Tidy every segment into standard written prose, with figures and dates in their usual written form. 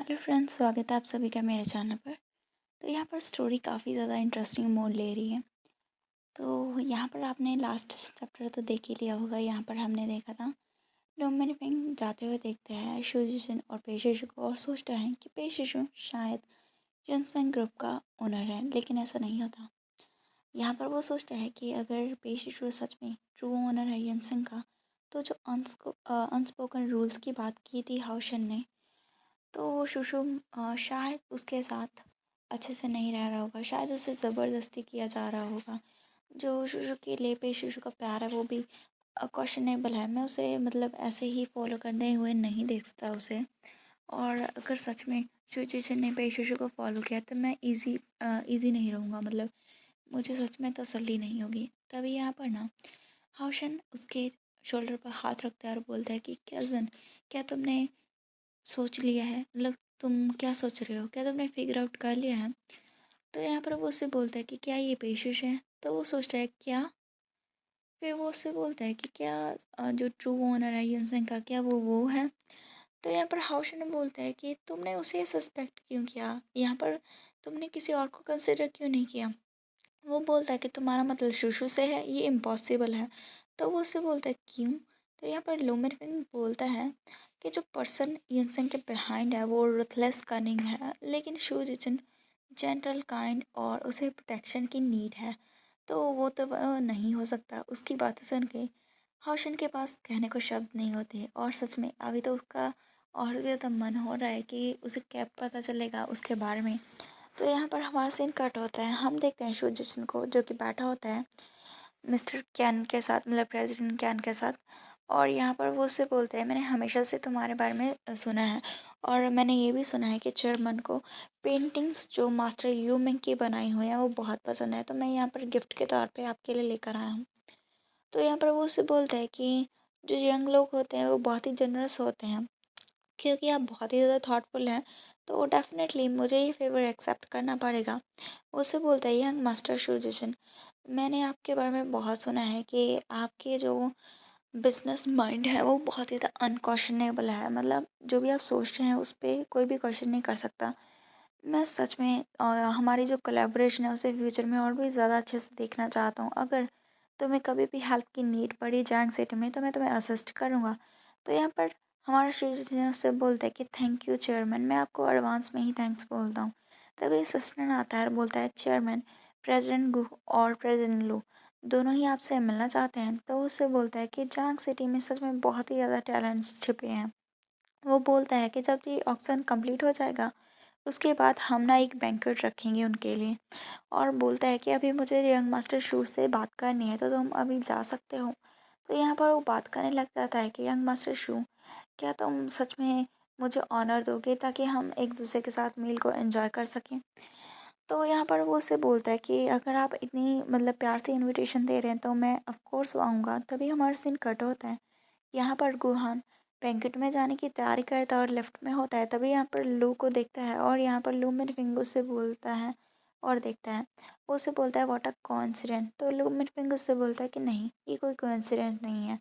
Hello friends, स्वागत है आप सभी का मेरे चैनल पर। तो यहाँ पर स्टोरी काफ़ी ज़्यादा इंटरेस्टिंग मोड़ ले रही है। तो यहाँ पर आपने लास्ट चैप्टर तो देख ही लिया होगा। यहाँ पर हमने देखा था डोमिनिक पिंग जाते हुए देखते हैं शुजिशन और पेशिशु को और सोचता है कि पेशिशु शायद जनसंघ ग्रुप का ओनर है, लेकिन ऐसा नहीं होता। यहाँ पर वो सोचता है कि अगर पेशिशु सच में ट्रू ओनर है जनसंघ का, तो जो अनस्पोकन रूल्स की बात की थी हाउशन ने, तो शुशुम शायद उसके साथ अच्छे से नहीं रह रहा होगा, शायद उसे ज़बरदस्ती किया जा रहा होगा। जो शुशु के लिए पे शुशु का प्यार है वो भी क्वेश्चनेबल है। मैं उसे मतलब ऐसे ही फॉलो करने हुए नहीं देख सकता उसे। और अगर सच में शुचिसन ने पे शुशु को फॉलो किया तो मैं इजी नहीं रहूँगा, मतलब मुझे सच में तसल्ली नहीं होगी। तभी यहाँ पर ना हाउशन उसके शोल्डर पर हाथ रखता है और बोलता है कि कज़न, क्या तुमने सोच लिया है, मतलब तुम क्या सोच रहे हो, क्या तुमने फिगर आउट कर लिया है? तो यहाँ पर वो उससे बोलता है कि क्या ये पेशिश है? तो वो सोचता है क्या, फिर वो उससे बोलता है कि क्या जो ट्रू ओनर है यूनसेंग का, क्या वो है? तो यहाँ पर हाउशन बोलता है कि तुमने उसे सस्पेक्ट क्यों किया, यहाँ पर तुमने किसी और को कंसिडर क्यों नहीं किया? वो बोलता है कि तुम्हारा मतलब शुशु से है, ये इम्पॉसिबल है। तो वो उससे बोलता है क्यों? तो यहाँ पर लूमिनफिंग बोलता है कि जो पर्सन यंगसन के बिहाइंड है वो रथलेस कनिंग है, लेकिन शू जिचन जेंटल काइंड और उसे प्रोटेक्शन की नीड है। तो वो तो नहीं हो सकता। उसकी बातें सुन के हौशन के पास कहने को शब्द नहीं होते, और सच में अभी तो उसका और भी ज़्यादा मन हो रहा है कि उसे क्या पता चलेगा उसके बारे में। तो यहाँ पर हमारा सीन कट होता है। हम देखते हैं शू जिशन को जो कि बैठा होता है मिस्टर कैन के साथ, मतलब प्रेसिडेंट कैन के साथ। और यहाँ पर वो उससे बोलते हैं मैंने हमेशा से तुम्हारे बारे में सुना है, और मैंने ये भी सुना है कि चेयरमैन को पेंटिंग्स जो मास्टर यू मिंग की बनाई हुई हैं वो बहुत पसंद है, तो मैं यहाँ पर गिफ्ट के तौर पे आपके लिए लेकर आया हूँ। तो यहाँ पर वो उससे बोलता है कि जो यंग लोग होते हैं वो बहुत ही जनरस होते हैं, क्योंकि आप बहुत ही ज़्यादा थॉटफुल हैं, तो डेफ़िनेटली मुझे ये फ़ेवर एक्सेप्ट करना पड़ेगा। वो उससे बोलता है यंग मास्टर शुजिशन, मैंने आपके बारे में बहुत सुना है कि आपके जो बिज़नेस माइंड है वो बहुत ही ज़्यादा अनक्वेश्चनेबल है, मतलब जो भी आप सोच रहे हैं उस पे कोई भी क्वेश्चन नहीं कर सकता। मैं सच में हमारी जो कोलैबोरेशन है उसे फ्यूचर में और भी ज़्यादा अच्छे से देखना चाहता हूँ। अगर तुम्हें कभी भी हेल्प की नीड पड़ी जैंग सिटी में तो मैं तुम्हें असिस्ट करूँगा। तो यहाँ पर हमारा शीर्ष उससे बोलता है कि थैंक यू चेयरमैन, मैं आपको एडवांस में ही थैंक्स बोलता हूँ। तभी असिस्टेंट आता है और बोलता है चेयरमैन, प्रेसिडेंट गु और प्रेसिडेंट लू दोनों ही आपसे मिलना चाहते हैं। तो उससे बोलता है कि जैंग सिटी में सच में बहुत ही ज़्यादा टैलेंट्स छिपे हैं। वो बोलता है कि जब ये ऑक्शन कंप्लीट हो जाएगा उसके बाद हम ना एक बैंक्वेट रखेंगे उनके लिए, और बोलता है कि अभी मुझे यंग मास्टर शू से बात करनी है तो तुम अभी जा सकते हो। तो यहाँ पर वो बात करने लग जाता है कि यंग मास्टर शू, क्या तुम सच में मुझे ऑनर दोगे ताकि हम एक दूसरे के साथ मील को एंजॉय कर सकें? तो यहाँ पर वो उससे बोलता है कि अगर आप इतनी मतलब प्यार से इनविटेशन दे रहे हैं तो मैं ऑफ कोर्स आऊँगा। तभी हमारा सीन कट होता है। यहाँ पर गुहान बैंकेट में जाने की तैयारी करता है और लिफ्ट में होता है। तभी यहाँ पर लू को देखता है और यहाँ पर लू मेरे फिंगर से बोलता है और देखता है। वो उसे बोलता है व्हाट अ कोइंसिडेंट। तो लू मेरे फिंगर से बोलता है कि नहीं, ये कोई कोइंसिडेंट नहीं है,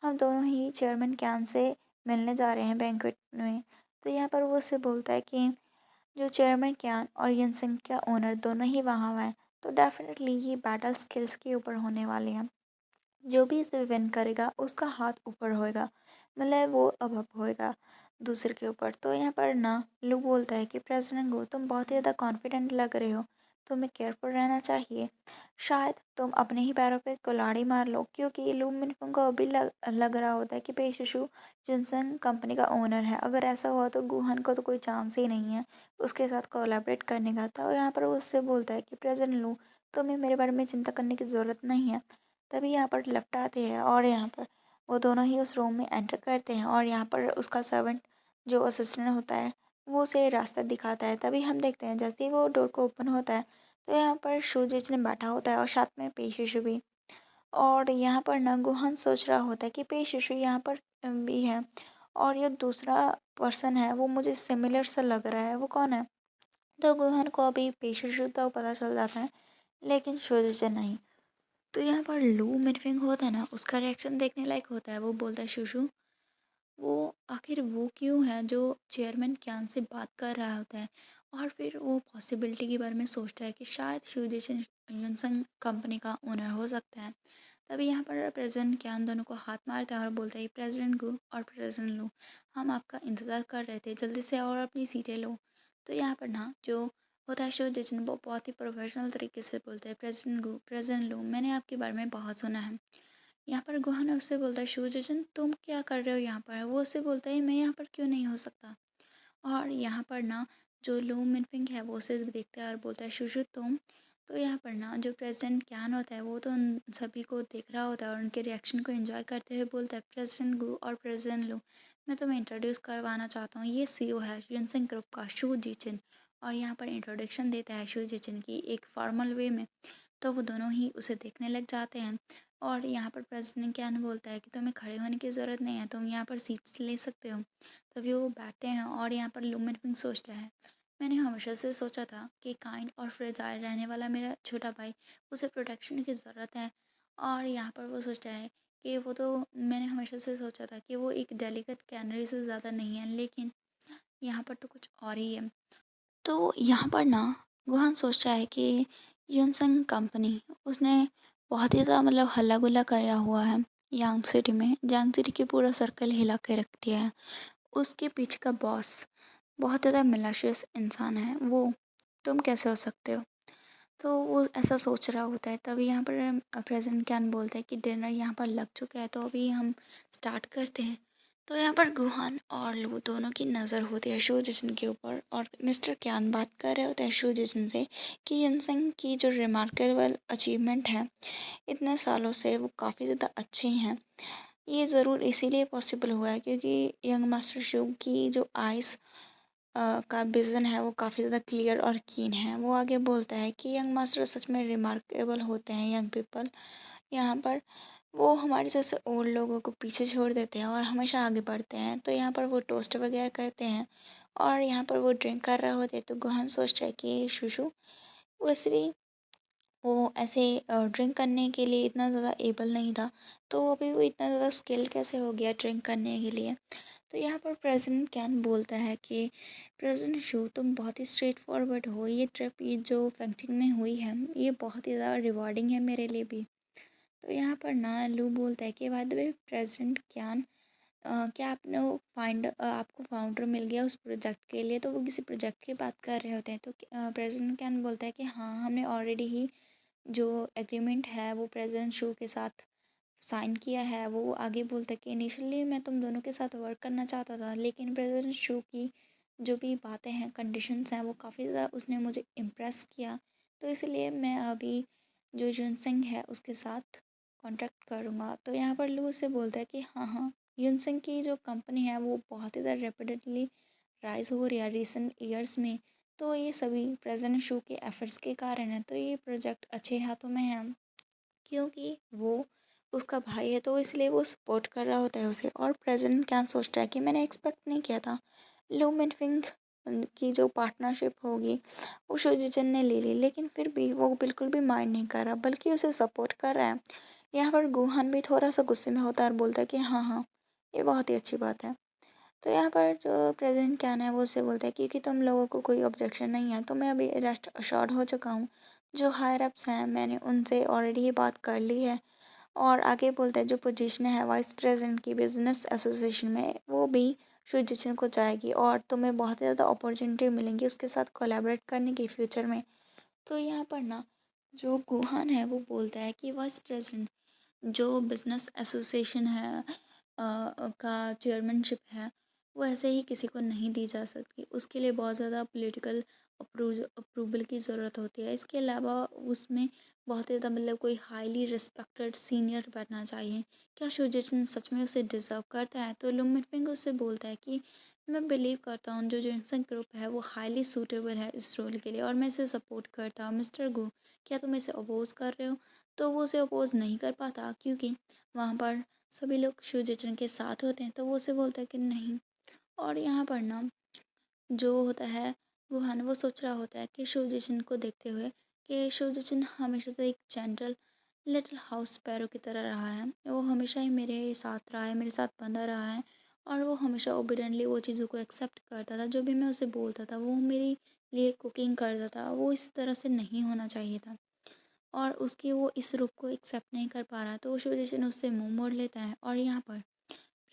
हम दोनों ही चेयरमैन कैन से मिलने जा रहे हैं बैंकेट में। तो यहाँ पर वो उससे बोलता है कि जो चेयरमैन कैन और यनसेंग का ओनर दोनों ही वहाँ हैं, तो डेफिनेटली ये बैटल स्किल्स के ऊपर होने वाली हैं। जो भी इसे विन करेगा उसका हाथ ऊपर होएगा, मतलब वो अब होएगा दूसरे के ऊपर। तो यहाँ पर ना लू बोलता है कि प्रेसिडेंट गो, तुम बहुत ही ज़्यादा कॉन्फिडेंट लग रहे हो, तुम्हें केयरफुल रहना चाहिए। शायद तुम अपने ही पैरों पे कुल्हाड़ी मार लो, क्योंकि लू मिनफों को अभी लग रहा होता है कि पेशु जिनसन कंपनी का ओनर है। अगर ऐसा हुआ तो गुहन को तो कोई चांस ही नहीं है उसके साथ कोलैबोरेट करने का था। और यहाँ पर वो उससे बोलता है कि प्रेसिडेंट लू, तुम्हें मेरे बारे में चिंता करने की ज़रूरत नहीं है। तभी यहाँ पर लेफ्ट आते हैं और यहाँ पर वो दोनों ही उस रूम में एंटर करते हैं, और यहाँ पर उसका सर्वेंट जो असिस्टेंट होता है वो उसे रास्ता दिखाता है। तभी हम देखते हैं जैसे ही वो डोर को ओपन होता है तो यहाँ पर शूजिच ने बैठा होता है और साथ में पेशिशु भी। और यहाँ पर ना गुहन सोच रहा होता है कि पेशिशु यहाँ पर भी है, और ये दूसरा पर्सन है वो मुझे सिमिलर सा लग रहा है, वो कौन है? तो गुहन को अभी पेशिशु तो पता चल जाता है, लेकिन शूजिच नहीं। तो यहाँ पर लू मिनफिंग होता है ना, उसका रिएक्शन देखने लायक होता है। वो बोलता है शुशु, वो आखिर वो क्यों है जो चेयरमैन क्यान से बात कर रहा होता है और फिर वो पॉसिबिलिटी के बारे में सोचता है कि शायद शिवजेशन युनसंग कंपनी का ओनर हो सकता है। तभी यहाँ पर प्रेसिडेंट क्यान दोनों को हाथ मारता है और बोलता है, प्रेसिडेंट गु और प्रेसिडेंट लू, हम आपका इंतज़ार कर रहे थे, जल्दी से और अपनी सीटें लो। तो यहाँ पर ना जो होता है शिवजेशन वो बहुत ही प्रोफेशनल तरीके से बोलते हैं, प्रेसिडेंट गु, प्रेसिडेंट लू, मैंने आपके बारे में बहुत सुना है। यहाँ पर गुहान उससे बोलता है, शिवजेशन तुम क्या कर रहे हो यहाँ पर? वो उससे बोलता है, मैं यहाँ पर क्यों नहीं हो सकता। और यहाँ पर ना जो लू मिनफिंग है वो उसे देखता है और बोलता है, शुशु तुम। तो यहाँ पर ना जो प्रेसिडेंट क्यान होता है वो तो उन सभी को देख रहा होता है और उनके रिएक्शन को एंजॉय करते हुए बोलता है, प्रेसिडेंट गु और प्रेसिडेंट लू, मैं तुम्हें इंट्रोड्यूस करवाना चाहता हूँ, ये सीईओ है युनसेंग ग्रुप का, शू जीचिन। और यहाँ पर इंट्रोडक्शन देता है शू जीचिन की एक फॉर्मल वे में। तो वो दोनों ही उसे देखने लग जाते हैं और यहाँ पर प्रेसिडेंट क्यान बोलता है कि तुम्हें खड़े होने की ज़रूरत नहीं है, तुम यहाँ पर सीट्स ले सकते हो। तभी वो बैठते हैं और यहाँ पर लू मिनफिंग सोचता है, मैंने हमेशा से सोचा था कि काइंड और फ्रेजाइल रहने वाला मेरा छोटा भाई, उसे प्रोटेक्शन की ज़रूरत है। और यहाँ पर वो सोचता है कि वो तो मैंने हमेशा से सोचा था कि वो एक डेलिकेट कैनरी से ज़्यादा नहीं है, लेकिन यहाँ पर तो कुछ और ही है। तो यहाँ पर ना गुहान सोचता है कि युनसंग कंपनी उसने बहुत ही ज़्यादा मतलब हल्ला गुल्ला कराया हुआ है यांग सिटी में, यांग सिटी के पूरा सर्कल हिला के रख दिया है। उसके पीछे का बॉस बहुत ज़्यादा मिलाशियस इंसान है, वो तुम कैसे हो सकते हो। तो वो ऐसा सोच रहा होता है, तभी यहाँ पर प्रेसिडेंट कैन बोलता है कि डिनर यहाँ पर लग चुका है, तो अभी हम स्टार्ट करते हैं। तो यहाँ पर गुहान और लू दोनों की नज़र होती है शू जिसन के ऊपर और मिस्टर क्यान बात कर रहे होते हैं शू जिसन से कि युनसेंग की जो रिमार्केबल अचीवमेंट है इतने सालों से वो काफ़ी ज़्यादा अच्छे हैं। ये ज़रूर इसीलिए पॉसिबल हुआ है क्योंकि यंग मास्टर शू की जो आइज़ का विज़न है वो काफ़ी ज़्यादा क्लियर और कीन है। वो आगे बोलता है कि यंग मास्टर सच में रिमार्केबल होते हैं। यंग पीपल यहाँ पर वो हमारे जैसे ओल्ड लोगों को पीछे छोड़ देते हैं और हमेशा आगे बढ़ते हैं। तो यहाँ पर वो टोस्ट वगैरह करते हैं और यहाँ पर वो ड्रिंक कर रहे होते हैं। तो गुहान सोचता है कि शुशु वैसे भी वो ऐसे ड्रिंक करने के लिए इतना ज़्यादा एबल नहीं था, तो अभी वो इतना ज़्यादा स्किल कैसे हो गया ड्रिंक करने के लिए। तो यहाँ पर प्रेसिडेंट कैन बोलता है कि प्रेसिडेंट शू तुम बहुत ही स्ट्रेट फॉरवर्ड हो, ये ट्रिप ये जो फंक्शन में हुई है ये बहुत ही ज़्यादा रिवॉर्डिंग है मेरे लिए भी। तो यहाँ पर ना लू बोलता है कि बाय द वे प्रेसिडेंट क्यान, क्या आपने वो आपको फाउंडर मिल गया उस प्रोजेक्ट के लिए। तो वो किसी प्रोजेक्ट की बात कर रहे होते हैं। तो प्रेसिडेंट कैन बोलता है कि हाँ हमने ऑलरेडी ही जो एग्रीमेंट है वो प्रेसिडेंट शू के साथ साइन किया है। वो आगे बोलता है कि इनिशियली मैं तुम दोनों के साथ वर्क करना चाहता था, लेकिन प्रेसिडेंट शू की जो भी बातें हैं कंडीशंस हैं वो काफ़ी ज़्यादा उसने मुझे इम्प्रेस किया, तो इसलिए मैं अभी जो जुनसेंग है उसके साथ कॉन्ट्रैक्ट करूँगा। तो यहाँ पर लू से बोलता है कि हाँ हाँ, युनसेंग की जो कंपनी है वो बहुत ही ज़्यादा रेपिडेटली राइज हो रही है रिसेंट ईयर्स में। तो ये सभी प्रेजेंट शो के एफर्ट्स के कारण है। तो ये प्रोजेक्ट अच्छे हाथों में है क्योंकि वो उसका भाई है, तो इसलिए वो सपोर्ट कर रहा होता है उसे। और प्रेजेंट क्या सोचता है कि मैंने एक्सपेक्ट नहीं किया था लूमिनफिंग की जो पार्टनरशिप होगी वो शुजिचन ने ले ली, लेकिन फिर भी वो बिल्कुल भी माइंड नहीं कर रहा बल्कि उसे सपोर्ट कर रहा है। यहाँ पर गुहान भी थोड़ा सा गुस्से में होता है और बोलता है कि हाँ हाँ, ये बहुत ही अच्छी बात है। तो यहाँ पर जो प्रेसिडेंट क्या है वो उससे बोलता है क्योंकि तुम लोगों को कोई ऑब्जेक्शन नहीं है तो मैं अभी रेस्ट अश्योर्ड हो चुका हूँ। जो हायर अप्स हैं मैंने उनसे ऑलरेडी ये बात कर ली है। और आगे बोलता है जो पोजीशन है वाइस प्रेसिडेंट की बिजनेस एसोसिएशन में वो भी शुजिचन को जाएगी और तुम्हें बहुत ज़्यादा अपॉर्चुनिटी मिलेंगी उसके साथ कोलैबोरेट करने की फ्यूचर में। तो यहाँ पर ना जो गुहान है वो बोलता है कि वाइस प्रेसिडेंट जो बिजनेस एसोसिएशन है का चेयरमैनशिप है वो ऐसे ही किसी को नहीं दी जा सकती, उसके लिए बहुत ज़्यादा पॉलिटिकल अप्रूवल की ज़रूरत होती है। इसके अलावा उसमें बहुत ज़्यादा मतलब कोई हाईली रिस्पेक्टेड सीनियर बैठना चाहिए। क्या शुजिसन सच में उसे डिज़र्व करता है। तो लुमिनपिंग उससे बोलता है कि मैं बिलीव करता हूँ जो जिनसन ग्रुप है वो हाईली सूटेबल है इस रोल के लिए और मैं इसे सपोर्ट करता हूँ। मिस्टर गो, क्या तुम इसे अपोज कर रहे हो। तो वो उसे अपोज नहीं कर पाता क्योंकि वहाँ पर सभी लोग शिवचरण के साथ होते हैं। तो वो उसे बोलता है कि नहीं। और यहाँ पर ना जो होता है वो है ना वो सोच रहा होता है कि शिवचरण को देखते हुए कि शिवचरण हमेशा से एक जनरल लिटिल हाउस स्पैरो की तरह रहा है। वो हमेशा ही मेरे साथ रहा है, मेरे साथ बंधा रहा है और वो हमेशा ओबीडिएंटली वो चीज़ों को एक्सेप्ट करता था। जो भी मैं उसे बोलता था, वो मेरे लिए कुकिंग करता था। वो इस तरह से नहीं होना चाहिए था और उसकी वो इस रूप को एक्सेप्ट नहीं कर पा रहा, तो उस वजह से उससे मुँह मोड़ लेता है। और यहाँ पर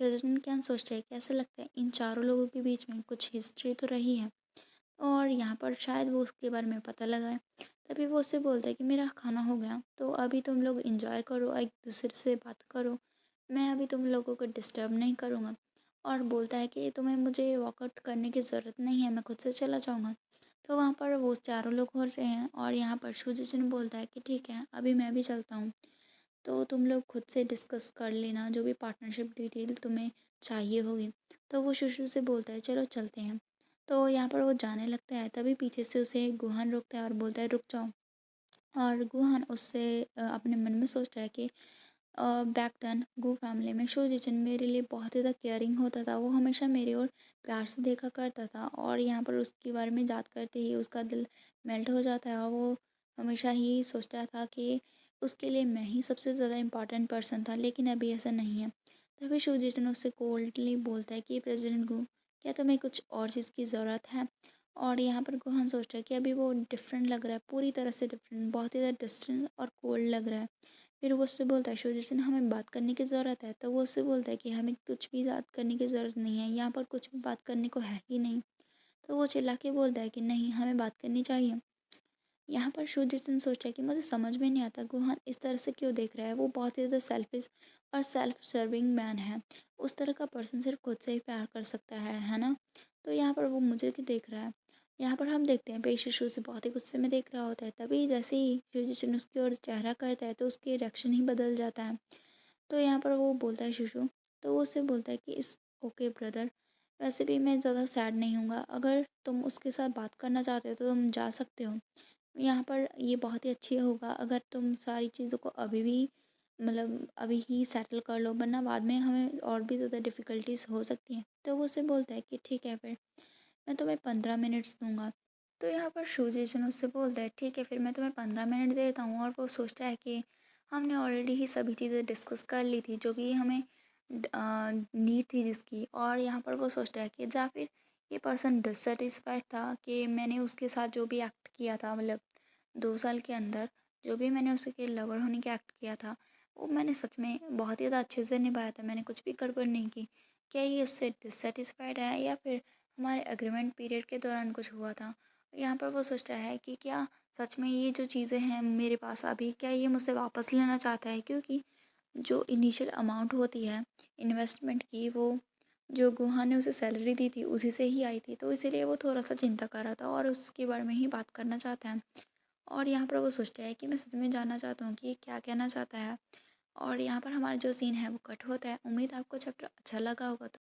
प्रेज़िडेंट क्या सोचता है कि ऐसा लगता है इन चारों लोगों के बीच में कुछ हिस्ट्री तो रही है और यहाँ पर शायद वो उसके बारे में पता लगाए। तभी वो उससे बोलता है कि मेरा खाना हो गया, तो अभी तुम लोग एंजॉय करो, एक दूसरे से बात करो, मैं अभी तुम लोगों को डिस्टर्ब नहीं करूँगा। और बोलता है कि तुम्हें मुझे वॉकआउट करने की ज़रूरत नहीं है, मैं खुद से चला जाऊँगा। तो वहाँ पर वो चारों लोग और से हैं और यहाँ पर शुजिशन बोलता है कि ठीक है, अभी मैं भी चलता हूँ, तो तुम लोग खुद से डिस्कस कर लेना जो भी पार्टनरशिप डिटेल तुम्हें चाहिए होगी। तो वो शुशु से बोलता है चलो चलते हैं। तो यहाँ पर वो जाने लगता है, तभी पीछे से उसे गुहान रोकता है और बोलता है रुक जाओ। और गुहान उससे अपने मन में सोचता है कि बैक देन गो फैमिली में शोजिचन मेरे लिए बहुत ज़्यादा केयरिंग होता था। वो हमेशा मेरी ओर प्यार से देखा करता था और यहाँ पर उसके बारे में याद करते ही उसका दिल मेल्ट हो जाता है और वो हमेशा ही सोचता था कि उसके लिए मैं ही सबसे ज़्यादा इम्पोर्टेंट पर्सन था, लेकिन अभी ऐसा नहीं है। तभी शोजिचन उससे कोल्डली बोलता है कि प्रेसिडेंट गो, क्या तुम्हें कुछ और चीज़ की ज़रूरत है? और यहाँ पर गुहान सोचता है कि अभी वो डिफरेंट लग रहा है, पूरी तरह से डिफरेंट, बहुत ही ज़्यादा डिस्टेंट और कोल्ड लग रहा है। फिर वो उससे बोलता है शुजिसन हमें बात करने की ज़रूरत है। तो वो उससे बोलता है कि हमें कुछ भी बात करने की ज़रूरत नहीं है, यहाँ पर कुछ भी बात करने को है ही नहीं। तो वो चिल्ला के बोलता है कि नहीं, हमें बात करनी चाहिए। यहाँ पर शुजिसन सोचता है कि मुझे समझ में नहीं आता गुहान इस तरह से क्यों देख रहा है। वो बहुत ही ज़्यादा सेल्फिश और सेल्फ सर्विंग मैन है। उस तरह का पर्सन सिर्फ खुद से ही प्यार कर सकता है ना? तो यहाँ पर वो मुझे क्यों देख रहा है? यहाँ पर हम देखते हैं पेशेशु से बहुत ही गुस्से में देख रहा होता है। तभी जैसे ही शुजिसन उसकी ओर चेहरा करता है तो उसकी रिएक्शन ही बदल जाता है। तो यहाँ पर वो बोलता है शुशु, तो वो उससे बोलता है कि इस ओके ब्रदर, वैसे भी मैं ज़्यादा सैड नहीं हूँगा, अगर तुम उसके साथ बात करना चाहते हो तो तुम जा सकते हो। यहाँ पर ये बहुत ही अच्छी होगा अगर तुम सारी चीज़ों को अभी भी मतलब अभी ही सेटल कर लो, वरना बाद में हमें और भी ज़्यादा डिफ़िकल्टीज हो सकती हैं। तो वो उससे बोलता है कि ठीक है फिर मैं तुम्हें 15 मिनट्स दूंगा। तो यहाँ पर शुजिसन उससे बोलता है ठीक है फिर मैं तुम्हें 15 मिनट देता हूँ। और वो सोचता है कि हमने ऑलरेडी ही सभी चीज़ें डिस्कस कर ली थी जो कि हमें नीड थी जिसकी। और यहाँ पर वो सोचता है कि या फिर ये पर्सन डिससेटिस्फाइड था कि मैंने उसके साथ जो भी एक्ट किया था, मतलब 2 साल के अंदर जो भी मैंने उसके लवर होने के एक्ट किया था, वो मैंने सच में बहुत ही ज़्यादा अच्छे से निभाया था, मैंने कुछ भी गड़बड़ नहीं की। क्या ये उससे डिससेटिस्फाइड है या फिर हमारे एग्रीमेंट पीरियड के दौरान कुछ हुआ था? यहाँ पर वो सोचता है कि क्या सच में ये जो चीज़ें हैं मेरे पास अभी, क्या ये मुझसे वापस लेना चाहता है? क्योंकि जो इनिशियल अमाउंट होती है इन्वेस्टमेंट की, वो जो गुहा ने उसे सैलरी दी थी उसी से ही आई थी। तो इसीलिए वो थोड़ा सा चिंता कर रहा था और उसके बारे में ही बात करना चाहता है। और यहाँ पर वो सोचता है कि मैं सच में जानना चाहता हूँ कि ये क्या कहना चाहता है। और यहाँ पर हमारा जो सीन है वो कट होता है। उम्मीद आपको चैप्टर अच्छा लगा होगा। तो